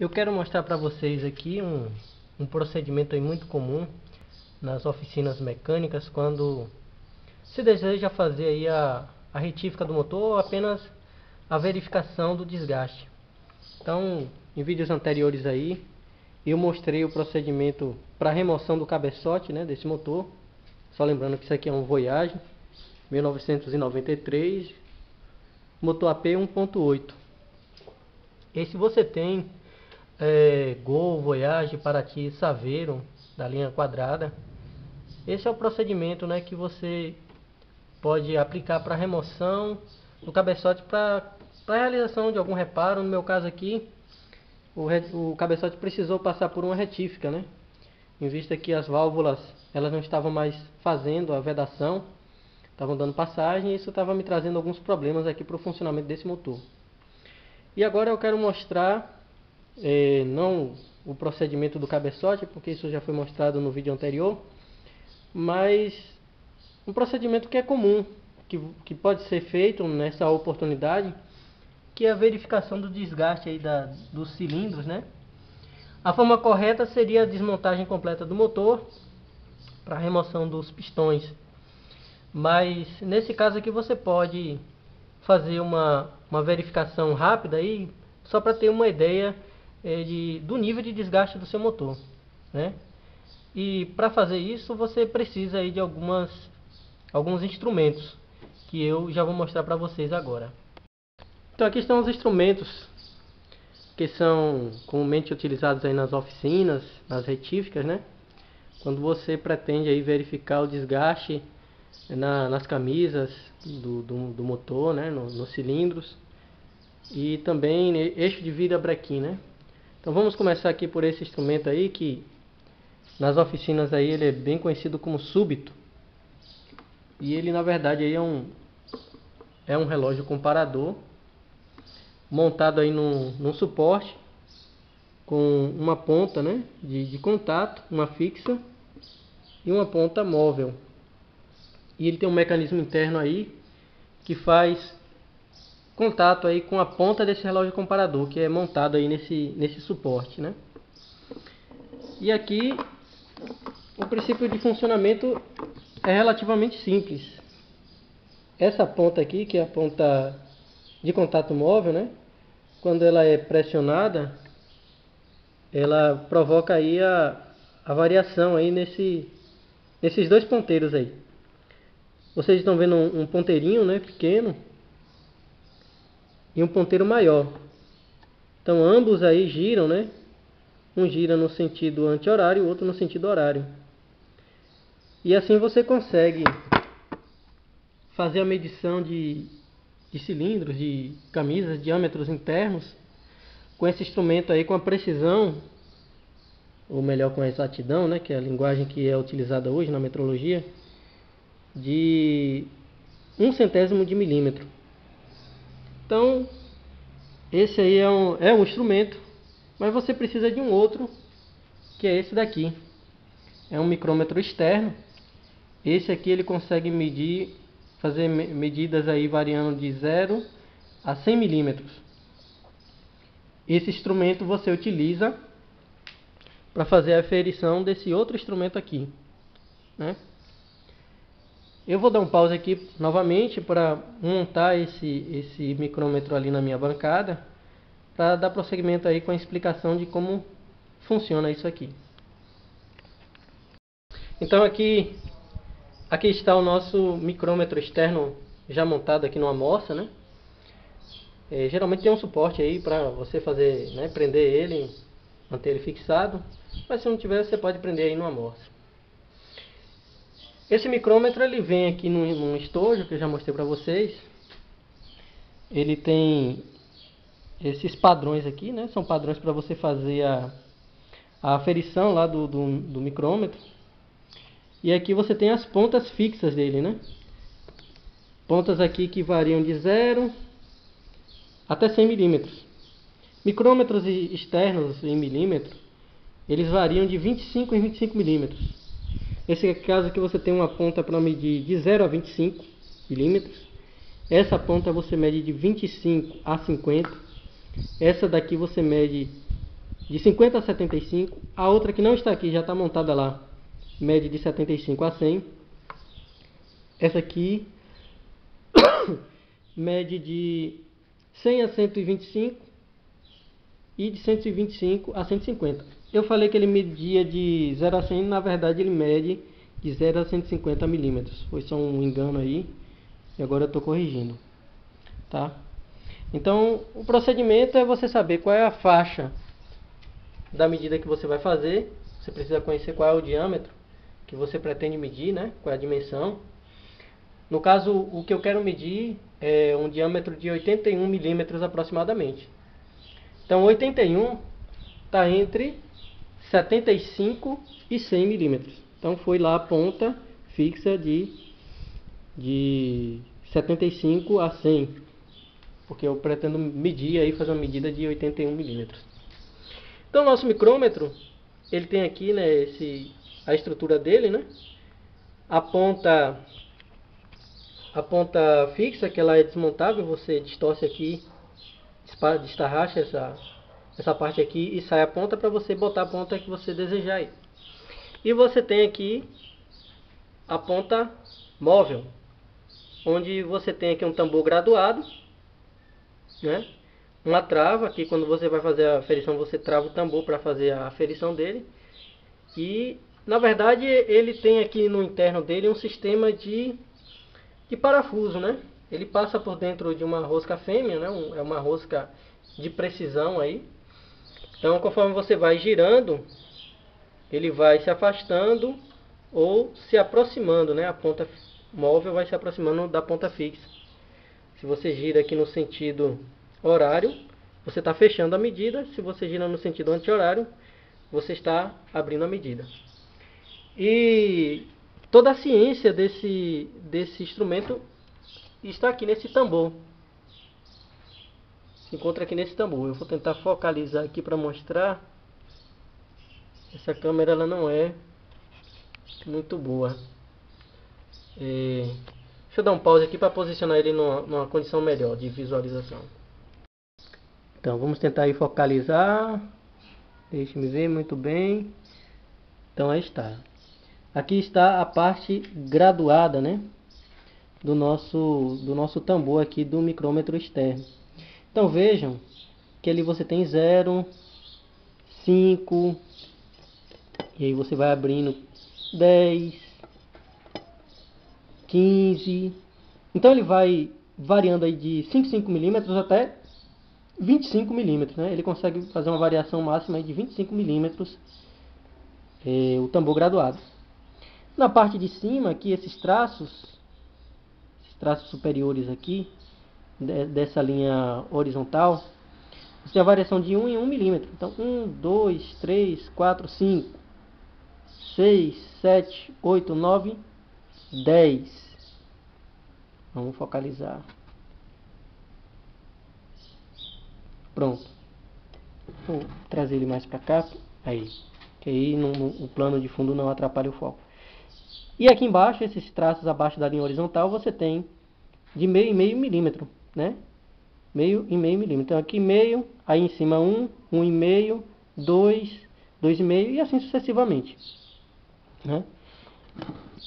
Eu quero mostrar para vocês aqui um procedimento aí muito comum nas oficinas mecânicas quando se deseja fazer aí a retífica do motor ou apenas a verificação do desgaste. Então, em vídeos anteriores aí, eu mostrei o procedimento para remoção do cabeçote, né, desse motor. Só lembrando que isso aqui é um Voyage 1993, motor AP 1.8. E se você tem Gol, Voyage, Paraty, Saveiro da linha quadrada, esse é o procedimento, né, que você pode aplicar para remoção do cabeçote para realização de algum reparo. No meu caso aqui, o cabeçote precisou passar por uma retífica, né, em vista que as válvulas elas não estavam mais fazendo a vedação, estavam dando passagem, e isso estava me trazendo alguns problemas aqui para o funcionamento desse motor. E agora eu quero mostrar não o procedimento do cabeçote, porque isso já foi mostrado no vídeo anterior, mas um procedimento que é comum, que pode ser feito nessa oportunidade, que é a verificação do desgaste aí dos cilindros, né? A forma correta seria a desmontagem completa do motor para remoção dos pistões, mas nesse caso aqui você pode fazer uma verificação rápida aí, só para ter uma ideia do nível de desgaste do seu motor, né? E para fazer isso você precisa aí de alguns instrumentos que eu já vou mostrar para vocês agora. Então aqui estão os instrumentos que são comumente utilizados aí nas oficinas, nas retíficas, né? Quando você pretende aí verificar o desgaste nas camisas do motor, né? Nos cilindros, e também eixo de vira brequim, né? Então vamos começar aqui por esse instrumento aí, que nas oficinas aí ele é bem conhecido como súbito. E ele na verdade aí é um relógio comparador montado aí num suporte com uma ponta, né, de contato, uma fixa e uma ponta móvel. E ele tem um mecanismo interno aí que faz contato aí com a ponta desse relógio comparador, que é montado aí nesse suporte, né? E aqui o princípio de funcionamento é relativamente simples. Essa ponta aqui, que é a ponta de contato móvel, né? Quando ela é pressionada, ela provoca aí a variação aí nesses dois ponteiros aí. Vocês estão vendo um ponteirinho, né, pequeno, e um ponteiro maior. Então ambos aí giram, né? Um gira no sentido anti-horário, o outro no sentido horário. E assim você consegue fazer a medição de cilindros, de camisas, diâmetros internos, com esse instrumento aí, com a precisão, ou melhor, com a exatidão, né, que é a linguagem que é utilizada hoje na metrologia, de 1/100 de milímetro. Então, esse aí é um instrumento, mas você precisa de um outro, que é esse daqui. É um micrômetro externo. Esse aqui ele consegue fazer medidas aí variando de 0 a 100 milímetros. Esse instrumento você utiliza para fazer a aferição desse outro instrumento aqui, né? Eu vou dar um pause aqui novamente para montar esse micrômetro ali na minha bancada, para dar prosseguimento aí com a explicação de como funciona isso aqui. Então aqui está o nosso micrômetro externo já montado aqui numa amostra, né? Geralmente tem um suporte aí para você fazer, né, prender ele, manter ele fixado, mas se não tiver você pode prender aí numa amostra. Esse micrômetro ele vem aqui num estojo que eu já mostrei para vocês. Ele tem esses padrões aqui, né? São padrões para você fazer a aferição lá do micrômetro. E aqui você tem as pontas fixas dele, né? Pontas aqui que variam de 0 até 100 milímetros. Micrômetros externos em milímetro, eles variam de 25 em 25 milímetros. Esse é o caso que você tem uma ponta para medir de 0 a 25 milímetros. Essa ponta você mede de 25 a 50. Essa daqui você mede de 50 a 75. A outra que não está aqui, já está montada lá, mede de 75 a 100. Essa aqui mede de 100 a 125 e de 125 a 150. Eu falei que ele media de 0 a 100, na verdade ele mede de 0 a 150 milímetros. Foi só um engano aí, e agora eu estou corrigindo. Tá? Então, o procedimento é você saber qual é a faixa da medida que você vai fazer. Você precisa conhecer qual é o diâmetro que você pretende medir, né? Qual é a dimensão. No caso, o que eu quero medir é um diâmetro de 81 milímetros aproximadamente. Então, 81 está entre 75 e 100 milímetros. Então, foi lá a ponta fixa de 75 a 100. Porque eu pretendo medir aí, fazer uma medida de 81 milímetros. Então, nosso micrômetro, ele tem aqui, né, a estrutura dele, né? A ponta fixa, que ela é desmontável, você distorce aqui, destarracha essa parte aqui e sai a ponta para você botar a ponta que você desejar aí. E você tem aqui a ponta móvel, onde você tem aqui um tambor graduado, né? Uma trava, aqui quando você vai fazer a aferição, você trava o tambor para fazer a aferição dele. E, na verdade, ele tem aqui no interno dele um sistema de parafuso, né? Ele passa por dentro de uma rosca fêmea, né? É uma rosca de precisão aí. Então, conforme você vai girando, ele vai se afastando ou se aproximando, né? A ponta móvel vai se aproximando da ponta fixa. Se você gira aqui no sentido horário, você está fechando a medida. Se você gira no sentido anti-horário, você está abrindo a medida. E toda a ciência desse instrumento está aqui nesse tambor. Se encontra aqui nesse tambor. Eu vou tentar focalizar aqui para mostrar. Essa câmera ela não é muito boa. Deixa eu dar um pause aqui para posicionar ele numa condição melhor de visualização. Então vamos tentar aí focalizar. Deixe-me ver muito bem. Então aí está. Aqui está a parte graduada, né, do nosso tambor aqui do micrômetro externo. Então vejam que ali você tem 0, 5, e aí você vai abrindo 10, 15. Então ele vai variando aí de 5 milímetros até 25 milímetros, né? Ele consegue fazer uma variação máxima aí de 25 milímetros, o tambor graduado. Na parte de cima aqui, esses traços superiores aqui, dessa linha horizontal, você tem a variação de 1 em 1 milímetro. Então 1, 2, 3, 4, 5, 6, 7, 8, 9, 10. Vamos focalizar. Pronto. Vou trazer ele mais para cá. Aí. Que aí o plano de fundo não atrapalha o foco. E aqui embaixo, esses traços abaixo da linha horizontal, você tem de meio em meio milímetro, né? Meio em meio milímetro. Então aqui meio, aí em cima 1, 1,5, 2, 2,5 e assim sucessivamente, né?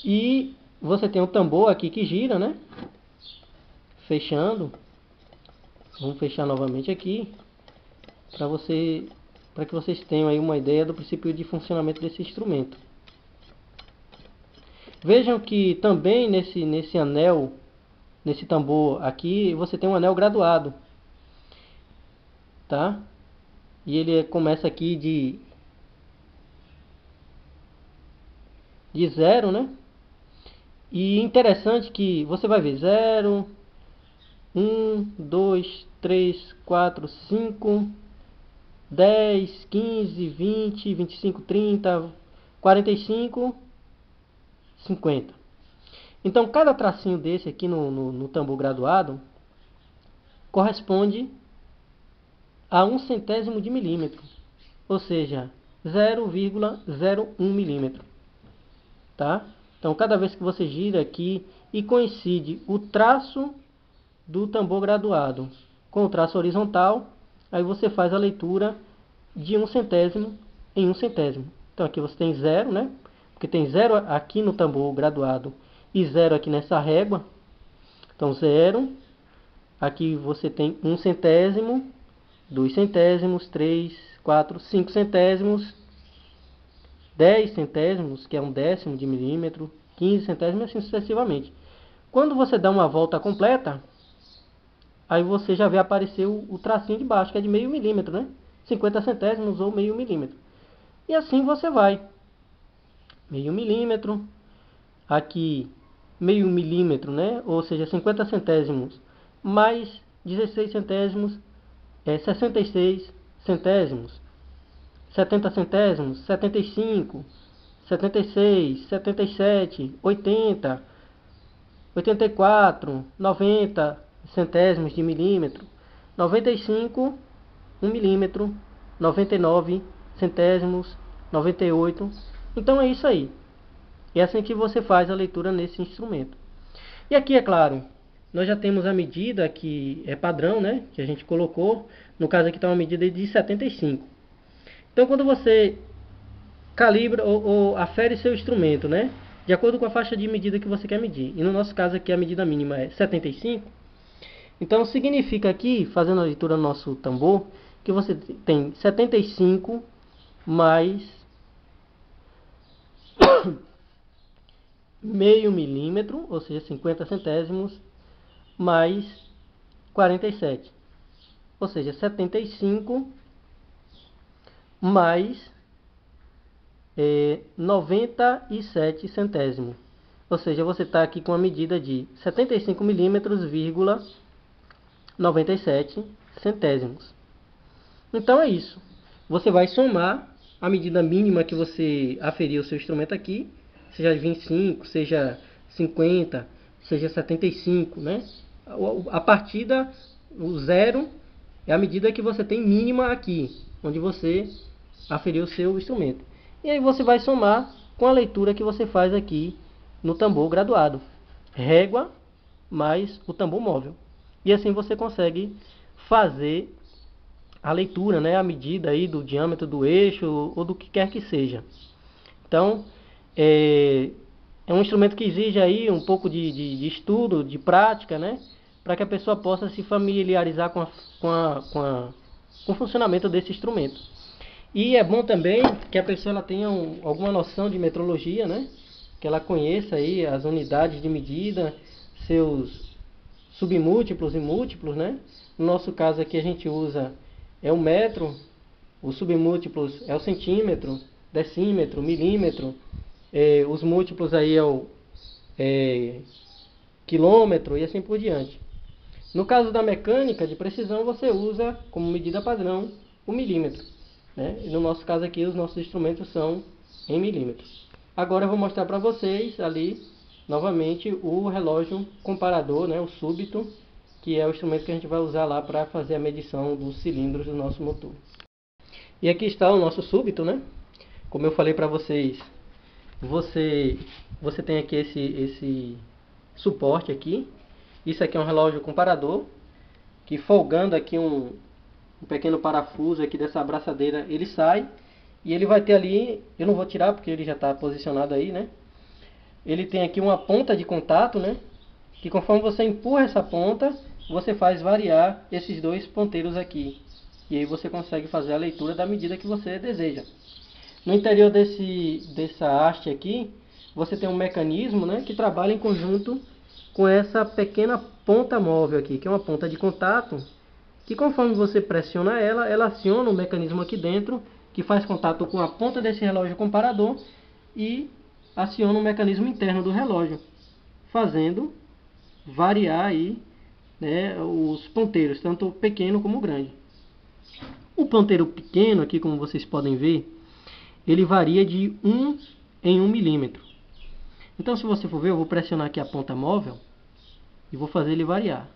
E você tem o tambor aqui que gira, né? Fechando. Vamos fechar novamente aqui para que vocês tenham aí uma ideia do princípio de funcionamento desse instrumento. Vejam que também nesse anel, nesse tambor aqui, você tem um anel graduado, tá? E ele começa aqui de 0, né? E interessante que você vai ver 0, 1, 2, 3, 4, 5, 10, 15, 20, 25, 30, 45, 50. Então, cada tracinho desse aqui no tambor graduado corresponde a 1/100º de milímetro, ou seja, 0,01 milímetro, tá? Então, cada vez que você gira aqui e coincide o traço do tambor graduado com o traço horizontal, aí você faz a leitura de 1 centésimo em 1 centésimo. Então aqui você tem 0, né? Porque tem 0 aqui no tambor graduado e 0 aqui nessa régua. Então 0. Aqui você tem 1 centésimo, 2 centésimos, 3, 4, 5 centésimos, 10 centésimos, que é um décimo de milímetro, 15 centésimos e assim sucessivamente. Quando você dá uma volta completa, aí você já vê aparecer o tracinho de baixo, que é de meio milímetro, né? 50 centésimos ou meio milímetro. E assim você vai. Meio milímetro, aqui meio milímetro, né? Ou seja, 50 centésimos mais 16 centésimos é 66 centésimos. 70 centésimos, 75, 76, 77, 80, 84, 90 centésimos de milímetro, 95, 1 milímetro, 99 centésimos, 98. Então é isso aí. É assim que você faz a leitura nesse instrumento. E aqui, é claro, nós já temos a medida que é padrão, né? Que a gente colocou. No caso aqui está uma medida de 75. Então, quando você calibra ou afere seu instrumento, né? De acordo com a faixa de medida que você quer medir. E no nosso caso aqui a medida mínima é 75. Então significa aqui, fazendo a leitura no nosso tambor, que você tem 75 mais meio milímetro, ou seja, 50 centésimos, mais 47. Ou seja, 75 mais 97 centésimos. Ou seja, você está aqui com a medida de 75 milímetros, 97 centésimos. Então é isso. Você vai somar a medida mínima que você aferiu o seu instrumento aqui, seja 25, seja 50, seja 75, né? A partida, o zero, é a medida que você tem mínima aqui, onde você aferiu o seu instrumento. E aí você vai somar com a leitura que você faz aqui no tambor graduado. Régua mais o tambor móvel. E assim você consegue fazer a leitura, né, a medida aí do diâmetro do eixo ou do que quer que seja. Então, é um instrumento que exige aí um pouco de estudo, de prática, né, para que a pessoa possa se familiarizar com o funcionamento desse instrumento. E é bom também que a pessoa ela tenha alguma noção de metrologia, né, que ela conheça aí as unidades de medida, seus submúltiplos e múltiplos, né. No nosso caso aqui a gente usa o metro, os submúltiplos é o centímetro, decímetro, milímetro, os múltiplos aí é o quilômetro e assim por diante. No caso da mecânica de precisão, você usa como medida padrão o milímetro, né? E no nosso caso aqui, os nossos instrumentos são em milímetros. Agora eu vou mostrar para vocês ali, novamente, o relógio comparador, né? O súbito, que é o instrumento que a gente vai usar lá para fazer a medição dos cilindros do nosso motor. E aqui está o nosso súbito, né? Como eu falei para vocês, você tem aqui esse suporte aqui. Isso aqui é um relógio comparador, que folgando aqui um pequeno parafuso aqui dessa abraçadeira, ele sai. E ele vai ter ali, eu não vou tirar porque ele já está posicionado aí, né? Ele tem aqui uma ponta de contato, né? Que conforme você empurra essa ponta, você faz variar esses dois ponteiros aqui. E aí você consegue fazer a leitura da medida que você deseja. No interior dessa haste aqui, você tem um mecanismo, né, que trabalha em conjunto com essa pequena ponta móvel aqui, que é uma ponta de contato, que conforme você pressiona ela, ela aciona um mecanismo aqui dentro, que faz contato com a ponta desse relógio comparador e aciona um mecanismo interno do relógio, fazendo variar aí, né, os ponteiros, tanto pequeno como grande. O ponteiro pequeno aqui, como vocês podem ver, ele varia de 1 em 1 milímetro. Então, se você for ver, eu vou pressionar aqui a ponta móvel e vou fazer ele variar.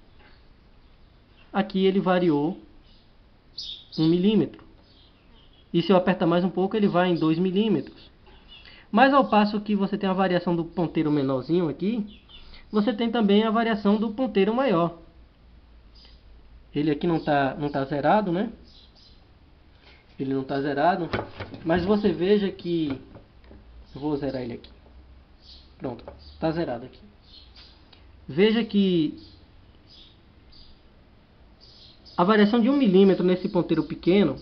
Aqui ele variou 1 milímetro. E se eu apertar mais um pouco, ele vai em 2 milímetros. Mas ao passo que você tem a variação do ponteiro menorzinho aqui, você tem também a variação do ponteiro maior. Ele aqui não tá zerado, né? ele não está zerado, mas você veja que... Eu vou zerar ele aqui. Pronto, está zerado aqui. Veja que a variação de 1 milímetro nesse ponteiro pequeno,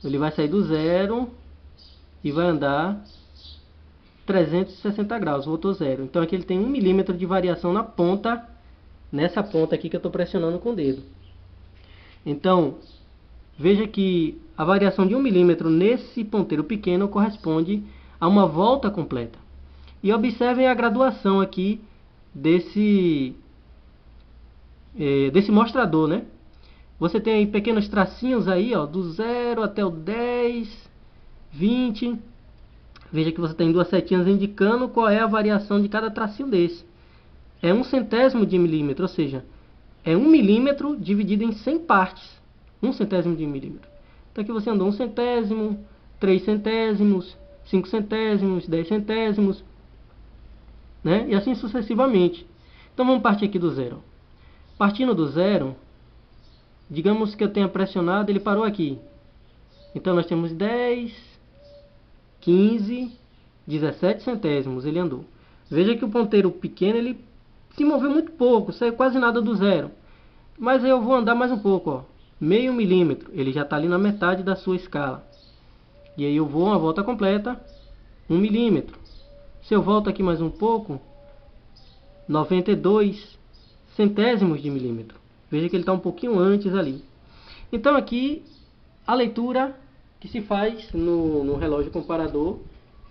ele vai sair do zero e vai andar 360 graus, voltou zero. Então aqui ele tem 1 milímetro de variação na ponta, nessa ponta aqui que eu estou pressionando com o dedo. Então, veja que a variação de 1 milímetro nesse ponteiro pequeno corresponde a uma volta completa. E observem a graduação aqui desse mostrador, né? Você tem aí pequenos tracinhos aí, ó, do 0 até o 10, 20. Veja que você tem duas setinhas indicando qual é a variação de cada tracinho desse. É 1/100 de milímetro, ou seja, é 1 milímetro dividido em 100 partes. 1/100 de milímetro. Então aqui você andou 1/100, 3/100, 5/100, 10/100, né? E assim sucessivamente. Então vamos partir aqui do zero. Partindo do zero, digamos que eu tenha pressionado, ele parou aqui. Então nós temos 10, 15, 17 centésimos, ele andou. Veja que o ponteiro pequeno, ele se moveu muito pouco, saiu quase nada do zero. Mas eu vou andar mais um pouco, ó, meio milímetro, ele já está ali na metade da sua escala. E aí eu vou uma volta completa, 1 milímetro. Se eu volto aqui mais um pouco, 92 centésimos de milímetro. Veja que ele está um pouquinho antes ali. Então aqui, a leitura que se faz no relógio comparador,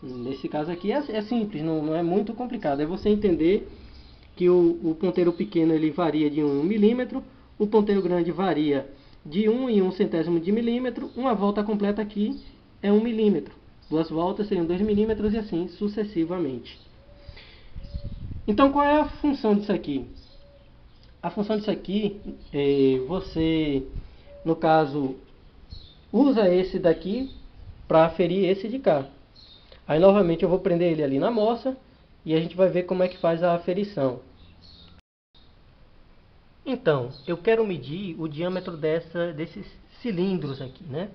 nesse caso aqui, é simples, não é muito complicado. É você entender que o ponteiro pequeno ele varia de 1 milímetro, o ponteiro grande varia de 1 em 1/100 de milímetro, uma volta completa aqui é 1 milímetro. Duas voltas seriam 2 milímetros e assim sucessivamente. Então qual é a função disso aqui? A função disso aqui, você, no caso, usa esse daqui para aferir esse de cá. Aí novamente eu vou prender ele ali na moça e a gente vai ver como é que faz a aferição. Então, eu quero medir o diâmetro desses cilindros aqui, né?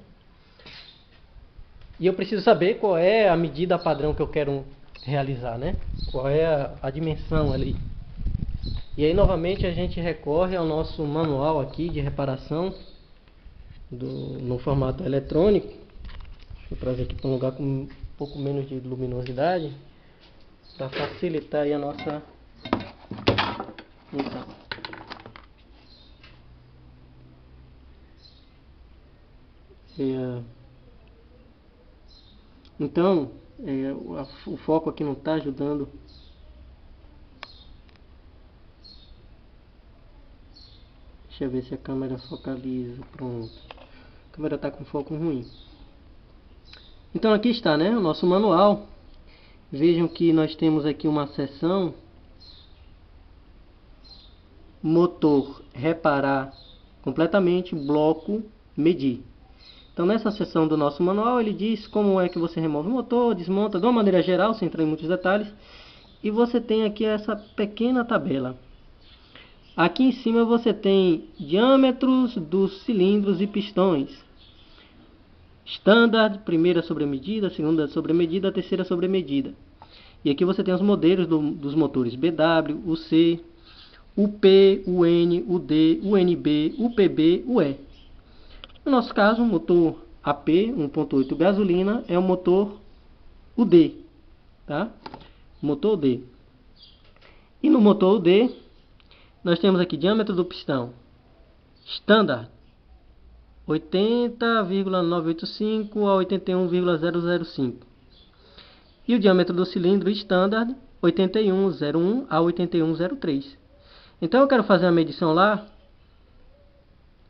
E eu preciso saber qual é a medida padrão que eu quero realizar, né? Qual é a dimensão ali. E aí novamente a gente recorre ao nosso manual aqui de reparação no formato eletrônico. Deixa eu trazer aqui para um lugar com um pouco menos de luminosidade para facilitar aí a nossa função. Então, o foco aqui não está ajudando. Deixa eu ver se a câmera focaliza. Pronto. A câmera está com foco ruim. Então aqui está, né, o nosso manual. Vejam que nós temos aqui uma seção. Motor, reparar completamente, bloco, medir. Então nessa seção do nosso manual ele diz como é que você remove o motor, desmonta de uma maneira geral, sem entrar em muitos detalhes. E você tem aqui essa pequena tabela. Aqui em cima você tem diâmetros dos cilindros e pistões. Standard, primeira sobremedida, segunda sobremedida, terceira sobremedida. E aqui você tem os modelos dos motores BW, UC, UP, UN, UD, UNB, UPB, UE. No nosso caso, o motor AP 1.8 gasolina é o motor UD, tá? Motor UD. E no motor UD, nós temos aqui diâmetro do pistão Standard 80,985 a 81,005. E o diâmetro do cilindro Standard 81,01 a 81,03. Então eu quero fazer uma medição lá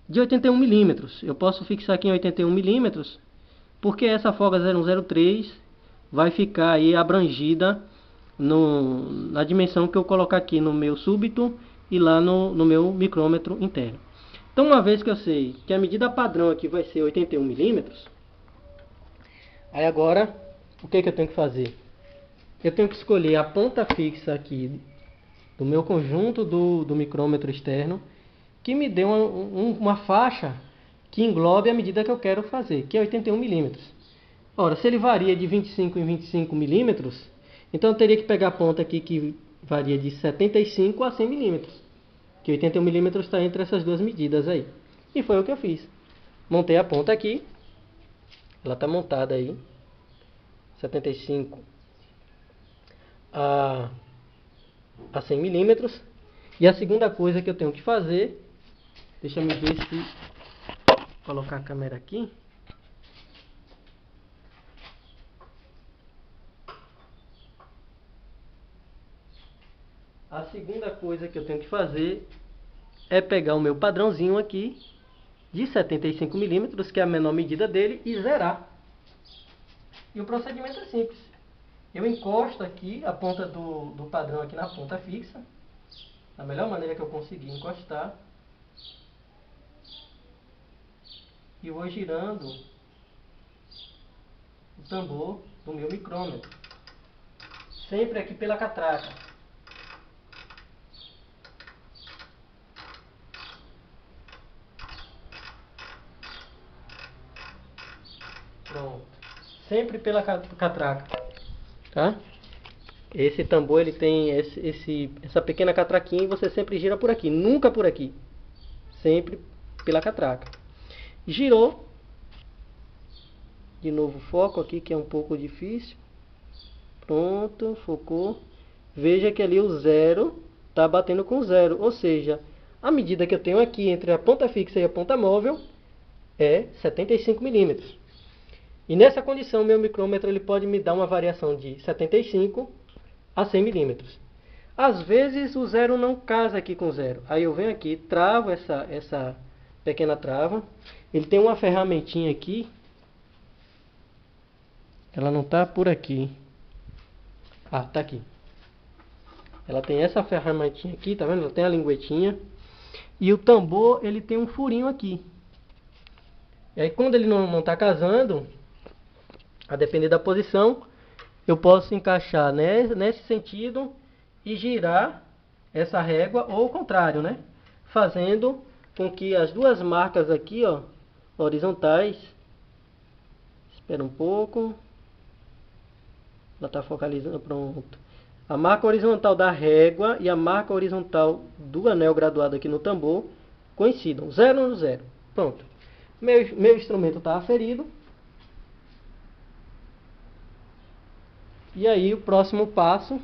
de 81 milímetros. Eu posso fixar aqui em 81 milímetros, porque essa folga 0103 vai ficar aí abrangida na dimensão que eu colocar aqui no meu súbito e lá no meu micrômetro interno. Então, uma vez que eu sei que a medida padrão aqui vai ser 81 milímetros, aí agora, o que eu tenho que fazer? Eu tenho que escolher a ponta fixa aqui do meu conjunto do micrômetro externo, que me dê uma faixa que englobe a medida que eu quero fazer, que é 81 milímetros. Ora, se ele varia de 25 em 25 milímetros, então eu teria que pegar a ponta aqui que varia de 75 a 100 milímetros. Que 81 milímetros está entre essas duas medidas aí. E foi o que eu fiz. Montei a ponta aqui. Ela está montada aí. 75 a 100 milímetros. E a segunda coisa que eu tenho que fazer, deixa eu ver se vou colocar a câmera aqui. A segunda coisa que eu tenho que fazer é pegar o meu padrãozinho aqui de 75 milímetros, que é a menor medida dele, e zerar. E o procedimento é simples. Eu encosto aqui a ponta do padrão aqui na ponta fixa, da melhor maneira que eu conseguir encostar. E vou girando o tambor do meu micrômetro, sempre aqui pela catraca. Pronto. Sempre pela catraca, tá? Esse tambor ele tem essa pequena catraquinha e você sempre gira por aqui, nunca por aqui. Sempre pela catraca. Girou. De novo foco aqui que é um pouco difícil. Pronto, focou. Veja que ali o zero está batendo com zero, ou seja, a medida que eu tenho aqui entre a ponta fixa e a ponta móvel é 75 milímetros. E nessa condição, meu micrômetro ele pode me dar uma variação de 75 a 100 milímetros. Às vezes o zero não casa aqui com zero. Aí eu venho aqui, travo essa pequena trava. Ele tem uma ferramentinha aqui. Ela não está por aqui. Ah, tá aqui. Ela tem essa ferramentinha aqui, tá vendo? Ela tem a linguetinha. E o tambor, ele tem um furinho aqui. E aí quando ele não está casando, a depender da posição, eu posso encaixar nesse sentido e girar essa régua, ou o contrário, né? Fazendo com que as duas marcas aqui, ó, horizontais, espera um pouco, ela está focalizando, pronto. A marca horizontal da régua e a marca horizontal do anel graduado aqui no tambor coincidam, 0 no 0. Pronto. Meu instrumento está aferido. E aí o próximo passo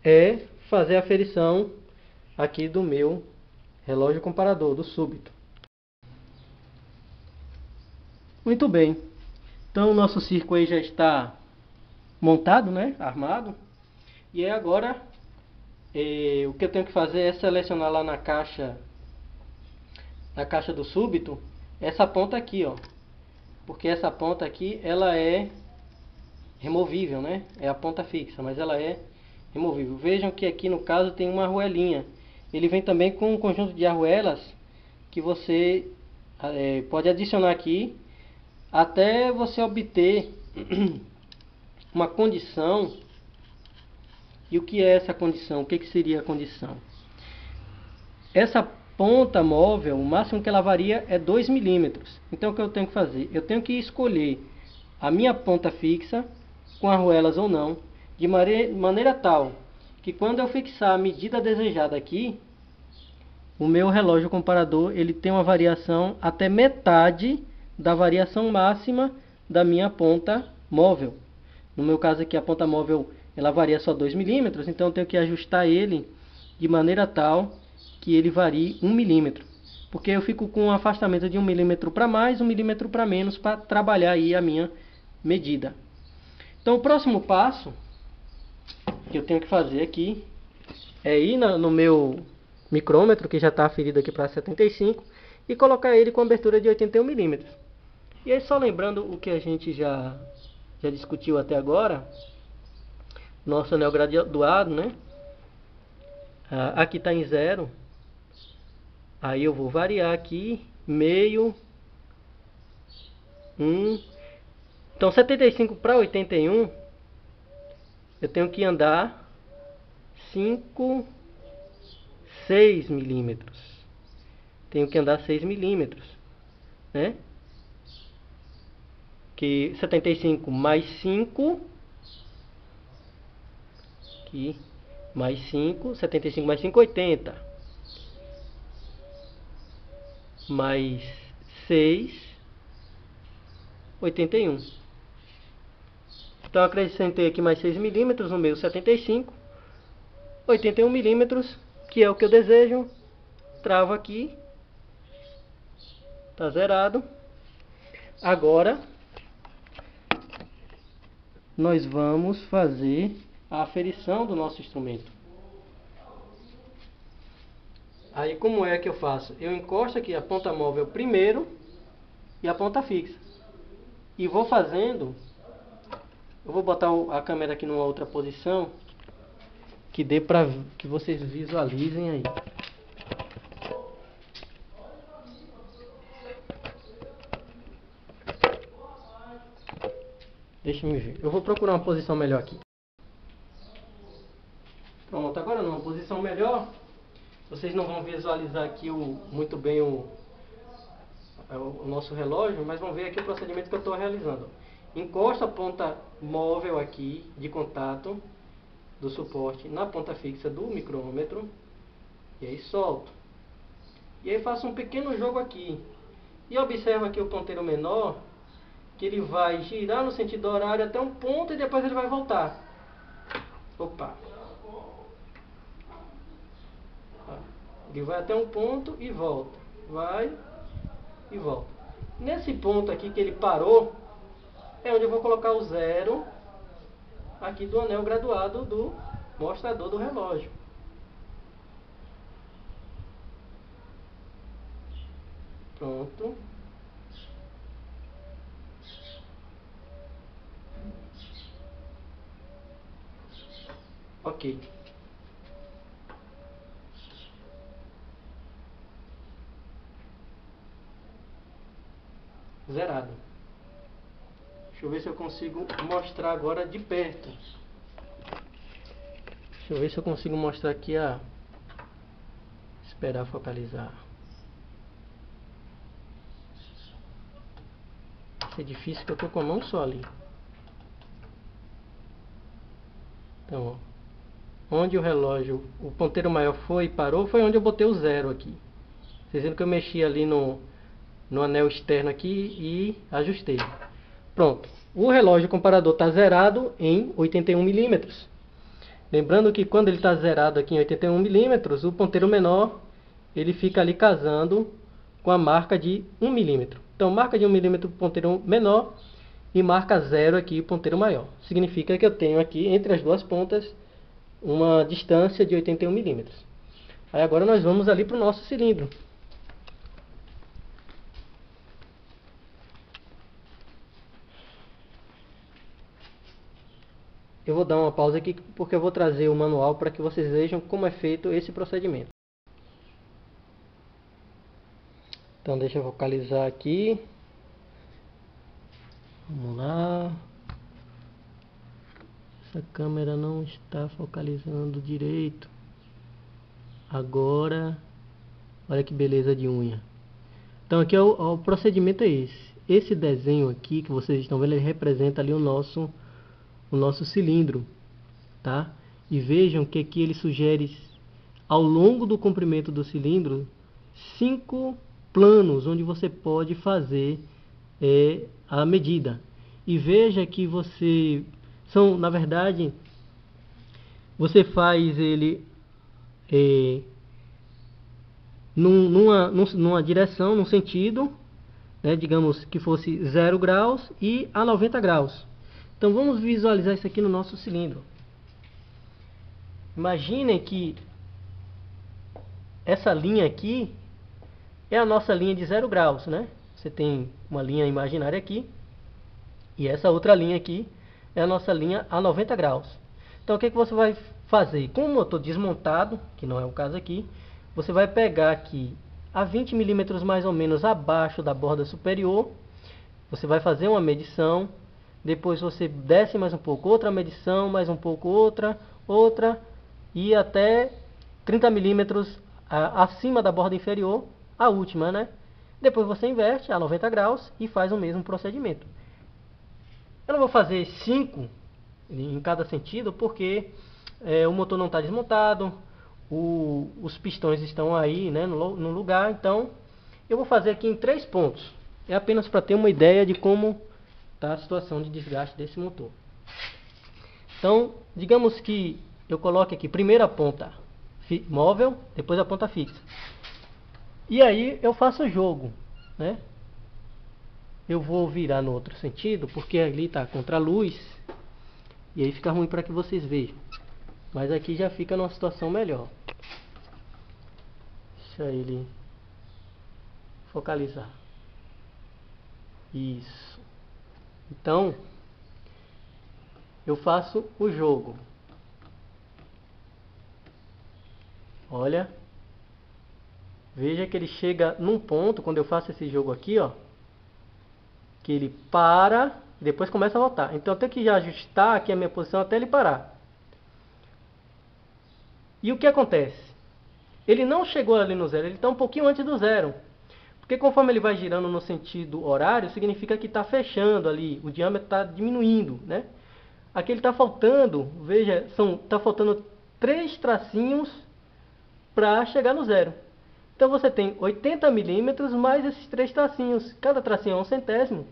é fazer a aferição aqui do meu relógio comparador, do súbito. Muito bem. Então o nosso circo aí já está montado, né? Armado. E aí agora o que eu tenho que fazer é selecionar lá na caixa do súbito essa ponta aqui, ó. Porque essa ponta aqui ela é removível, né? É a ponta fixa, mas ela é removível. Vejam que aqui no caso tem uma arruelinha. Ele vem também com um conjunto de arruelas que você pode adicionar aqui até você obter uma condição. E o que é essa condição? O que seria a condição? Essa ponta móvel, o máximo que ela varia é 2 milímetros. Então o que eu tenho que fazer? Eu tenho que escolher a minha ponta fixa, com arruelas ou não, de maneira tal que quando eu fixar a medida desejada aqui, o meu relógio comparador ele tem uma variação até metade da variação máxima da minha ponta móvel. No meu caso aqui a ponta móvel ela varia só 2 milímetros, então eu tenho que ajustar ele de maneira tal que ele varie 1 milímetro. Porque eu fico com um afastamento de 1 milímetro para mais, 1 milímetro para menos, para trabalhar aí a minha medida. Então o próximo passo que eu tenho que fazer aqui é ir no meu micrômetro, que já está aferido aqui para 75, e colocar ele com abertura de 81 milímetros. E aí só lembrando o que a gente já discutiu até agora, nosso anel graduado, né? Aqui está em 0. Aí eu vou variar aqui, meio, 1. Então 75 para 81, eu tenho que andar 5, 6 milímetros. Tenho que andar 6 milímetros. né? Que 75 mais 5, aqui, mais 5, 75 mais 5, 80. Mais 6, 81. Então acrescentei aqui mais 6 milímetros no meu 75, 81 milímetros, que é o que eu desejo. Travo aqui, tá zerado. Agora nós vamos fazer a aferição do nosso instrumento. Aí como é que eu faço? Eu encosto aqui a ponta móvel primeiro e a ponta fixa. E vou fazendo. Eu vou botar a câmera aqui numa outra posição que dê para que vocês visualizem aí. Deixa eu ver. Eu vou procurar uma posição melhor aqui. Pronto, agora numa posição melhor. Vocês não vão visualizar aqui muito bem o nosso relógio, mas vão ver aqui o procedimento que eu estou realizando. Encosto a ponta móvel aqui de contato do suporte na ponta fixa do micrômetro. E aí solto. E aí faço um pequeno jogo aqui. E observa aqui o ponteiro menor, que ele vai girar no sentido horário até um ponto e depois ele vai voltar. Opa! Ele vai até um ponto e volta. Vai e volta. Nesse ponto aqui que ele parou, é onde eu vou colocar o zero aqui do anel graduado do mostrador do relógio. Pronto. Ok. Zerado. Deixa eu ver se eu consigo mostrar agora de perto. Deixa eu ver se eu consigo mostrar aqui a... Esperar focalizar. Isso é difícil porque eu tô com a mão só ali. Então, ó, onde o relógio, o ponteiro maior foi e parou, foi onde eu botei o zero aqui. Vocês viram que eu mexi ali no anel externo aqui e ajustei. Pronto. O relógio comparador está zerado em 81 milímetros. Lembrando que quando ele está zerado aqui em 81 milímetros, o ponteiro menor ele fica ali casando com a marca de 1 milímetro. Então, marca de 1 milímetro ponteiro menor e marca 0 aqui ponteiro maior. Significa que eu tenho aqui entre as duas pontas uma distância de 81 milímetros. Aí agora nós vamos ali para o nosso cilindro. Eu vou dar uma pausa aqui porque eu vou trazer o manual para que vocês vejam como é feito esse procedimento. Então deixa eu focalizar aqui. Vamos lá. Essa câmera não está focalizando direito. Agora, olha que beleza de unha. Então aqui o procedimento é esse. Esse desenho aqui que vocês estão vendo, ele representa ali o nosso cilindro, tá? E vejam que aqui ele sugere ao longo do comprimento do cilindro 5 planos onde você pode fazer a medida. E veja que na verdade, você faz ele numa direção, num sentido, né, digamos que fosse 0 graus e a 90 graus. Então vamos visualizar isso aqui no nosso cilindro. Imaginem que essa linha aqui é a nossa linha de 0 graus, né? Você tem uma linha imaginária aqui e essa outra linha aqui é a nossa linha a 90 graus. Então o que você vai fazer? Como eu estou desmontado, que não é o caso aqui, você vai pegar aqui a 20 milímetros mais ou menos abaixo da borda superior. Você vai fazer uma medição. Depois você desce mais um pouco, outra medição, mais um pouco, outra, e até 30 milímetros acima da borda inferior, a última, né? Depois você inverte a 90 graus e faz o mesmo procedimento. Eu não vou fazer 5 em cada sentido, porque o motor não está desmontado, os pistões estão aí, né, no lugar. Então eu vou fazer aqui em 3 pontos. É apenas para ter uma ideia de como está a situação de desgaste desse motor. Então, digamos que eu coloque aqui primeiro a ponta móvel, depois a ponta fixa. E aí eu faço o jogo, né? Eu vou virar no outro sentido, porque ali está contra a luz, e aí fica ruim para que vocês vejam. Mas aqui já fica numa situação melhor. Deixa ele focalizar. Isso. Então, eu faço o jogo. Olha. Veja que ele chega num ponto, quando eu faço esse jogo aqui, ó, que ele para e depois começa a voltar. Então eu tenho que ajustar aqui a minha posição até ele parar. E o que acontece? Ele não chegou ali no zero, ele está um pouquinho antes do zero. Porque conforme ele vai girando no sentido horário, significa que está fechando ali, o diâmetro está diminuindo, né? Aqui ele está faltando, veja, está faltando 3 tracinhos para chegar no zero. Então você tem 80 milímetros mais esses 3 tracinhos. Cada tracinho é 1 centésimo.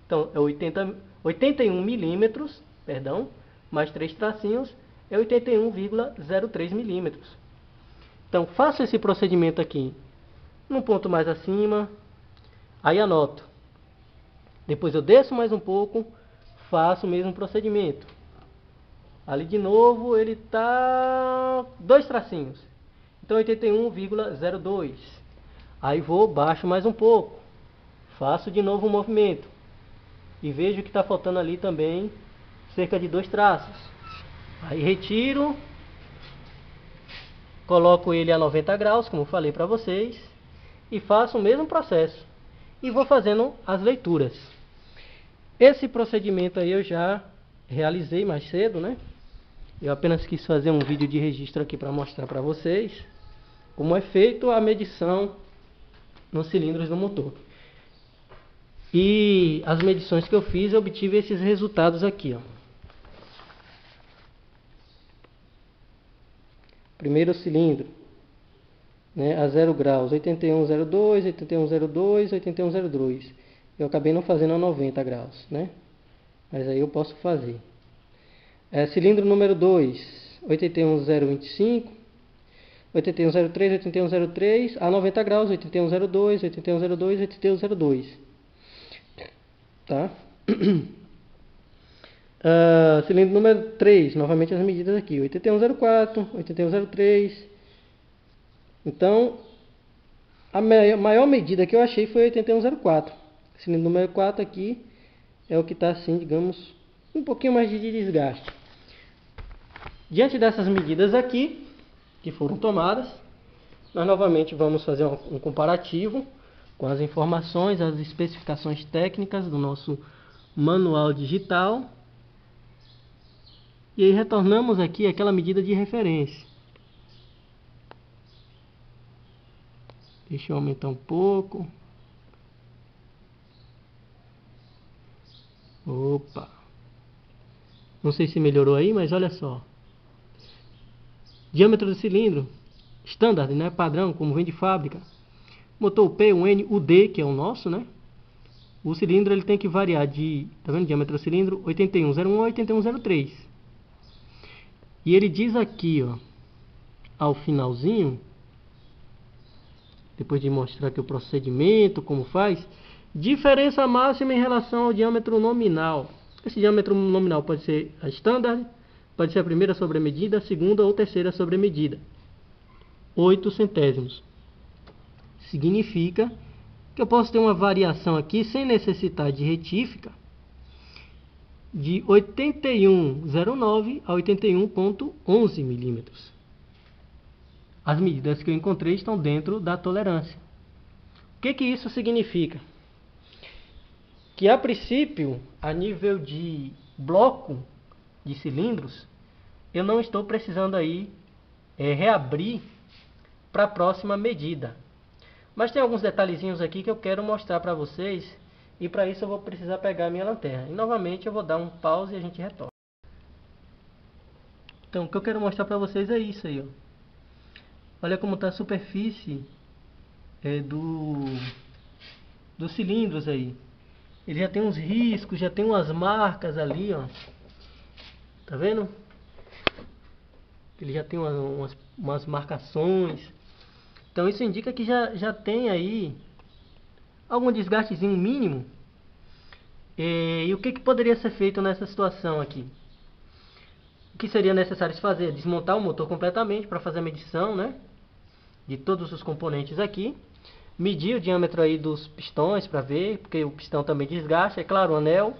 Então é 81 milímetros, perdão, mais 3 tracinhos é 81,03 milímetros. Então faço esse procedimento aqui num ponto mais acima, aí anoto. Depois eu desço mais um pouco, faço o mesmo procedimento. Ali de novo ele está 2 tracinhos. Então 81,02. Aí vou, baixo mais um pouco. Faço de novo o movimento. E vejo que está faltando ali também cerca de 2 traços. Aí retiro. Coloco ele a 90 graus, como falei para vocês. E faço o mesmo processo. E vou fazendo as leituras. Esse procedimento aí eu já realizei mais cedo, né? Eu apenas quis fazer um vídeo de registro aqui para mostrar para vocês como é feito a medição nos cilindros do motor. E as medições que eu fiz, eu obtive esses resultados aqui, ó. Primeiro cilindro, né, a 0 graus, 81,02, 81,02, 81,02. Eu acabei não fazendo a 90 graus, né? Mas aí eu posso fazer. Cilindro número 2, 81,025, 81,03, 81,03, a 90 graus, 81,02, 81,02, 81,02. Tá? Cilindro número 3, novamente as medidas aqui, 81,04, 81,03. Então, a maior medida que eu achei foi 81,04. Cilindro número 4 aqui é o que está assim, digamos, um pouquinho mais de desgaste. Diante dessas medidas aqui, que foram tomadas, nós novamente vamos fazer um comparativo com as informações, as especificações técnicas do nosso manual digital. E aí retornamos aqui àquela medida de referência. Deixa eu aumentar um pouco. Opa! Não sei se melhorou aí, mas olha só. Diâmetro do cilindro, standard, né? Padrão, como vem de fábrica. Motor P, um N, o D, que é o nosso, né? O cilindro ele tem que variar de, tá vendo? Diâmetro do cilindro 81,01 a 81,03. E ele diz aqui, ó, ao finalzinho, depois de mostrar aqui o procedimento, como faz, diferença máxima em relação ao diâmetro nominal. Esse diâmetro nominal pode ser a standard, pode ser a primeira sobremedida, a segunda ou terceira sobremedida. 8 centésimos. Significa que eu posso ter uma variação aqui, sem necessidade de retífica, de 81,09 a 81,11 milímetros. As medidas que eu encontrei estão dentro da tolerância. O que isso significa? Que a princípio, a nível de bloco de cilindros, eu não estou precisando aí reabrir para a próxima medida. Mas tem alguns detalhezinhos aqui que eu quero mostrar para vocês. E para isso eu vou precisar pegar a minha lanterna. E novamente eu vou dar um pause e a gente retorna. Então o que eu quero mostrar para vocês é isso aí, ó. Olha como está a superfície dos cilindros aí. Ele já tem uns riscos, já tem umas marcas ali, ó. Tá vendo? Ele já tem umas marcações. Então isso indica que já tem aí algum desgastezinho mínimo. E o que poderia ser feito nessa situação aqui? O que seria necessário se fazer? Desmontar o motor completamente para fazer a medição, né, de todos os componentes aqui. Medir o diâmetro aí dos pistões para ver, porque o pistão também desgasta. É claro, o anel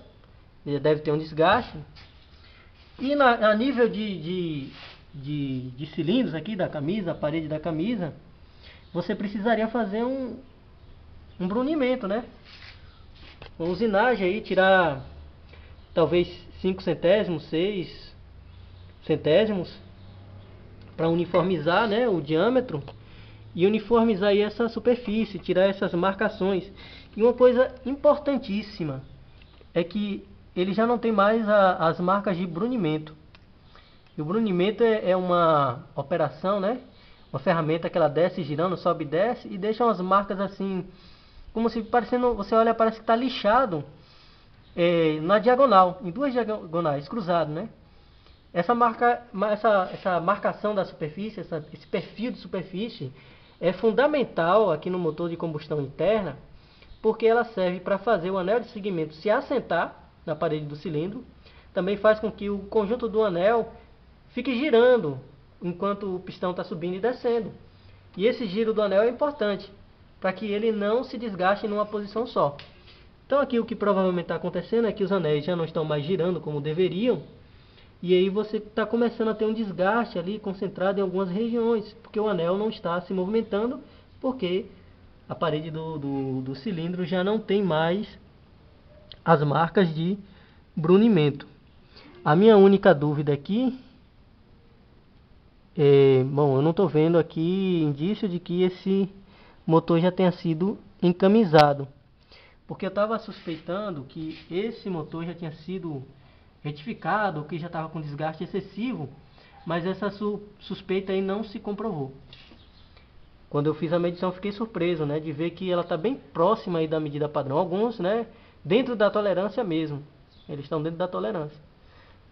já deve ter um desgaste. E a nível de cilindros aqui da camisa, a parede da camisa, você precisaria fazer um brunimento, né? Uma usinagem aí, tirar talvez 5 centésimos, 6 centésimos, para uniformizar, né, o diâmetro e uniformizar aí essa superfície, tirar essas marcações. E uma coisa importantíssima é que ele já não tem mais as marcas de brunimento. E o brunimento é uma operação, né? Uma ferramenta que ela desce girando, sobe e desce e deixa umas marcas assim, como se parecendo, você olha, parece que está lixado na diagonal, em duas diagonais, cruzado, né? Essa marcação da superfície, esse perfil de superfície é fundamental aqui no motor de combustão interna, porque ela serve para fazer o anel de segmento se assentar na parede do cilindro. Também faz com que o conjunto do anel fique girando enquanto o pistão está subindo e descendo. E esse giro do anel é importante para que ele não se desgaste numa posição só. Então aqui o que provavelmente está acontecendo é que os anéis já não estão mais girando como deveriam. E aí você está começando a ter um desgaste ali concentrado em algumas regiões, porque o anel não está se movimentando, porque a parede do cilindro já não tem mais as marcas de brunimento. A minha única dúvida aqui bom, eu não estou vendo aqui indício de que esse motor já tenha sido encamisado, porque eu estava suspeitando que esse motor já tinha sido retificado, que já estava com desgaste excessivo, mas essa suspeita aí não se comprovou. Quando eu fiz a medição, fiquei surpreso, né, de ver que ela está bem próxima aí da medida padrão. Alguns, né, dentro da tolerância mesmo. Eles estão dentro da tolerância.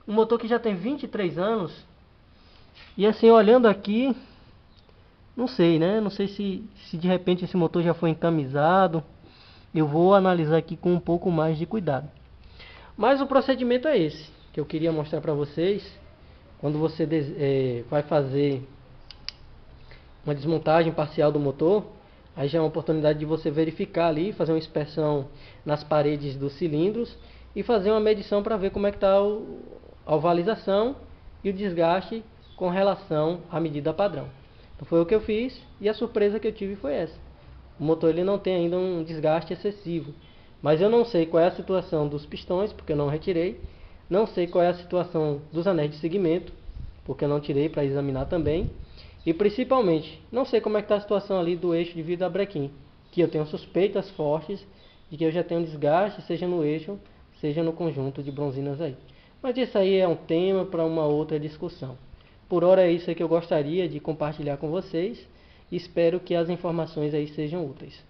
Um motor que já tem 23 anos. E assim, olhando aqui, não sei, né, não sei se de repente esse motor já foi encamisado. Eu vou analisar aqui com um pouco mais de cuidado. Mas o procedimento é esse, que eu queria mostrar para vocês. Quando você vai fazer uma desmontagem parcial do motor, aí já é uma oportunidade de você verificar ali, fazer uma inspeção nas paredes dos cilindros e fazer uma medição para ver como é que está a ovalização e o desgaste com relação à medida padrão. Então foi o que eu fiz e a surpresa que eu tive foi essa. O motor ele não tem ainda um desgaste excessivo, mas eu não sei qual é a situação dos pistões, porque eu não retirei. Não sei qual é a situação dos anéis de segmento, porque eu não tirei para examinar também. E principalmente, não sei como é que está a situação ali do eixo de vidro da brequim, que eu tenho suspeitas fortes de que eu já tenho um desgaste, seja no eixo, seja no conjunto de bronzinas aí. Mas isso aí é um tema para uma outra discussão. Por hora é isso aí que eu gostaria de compartilhar com vocês. Espero que as informações aí sejam úteis.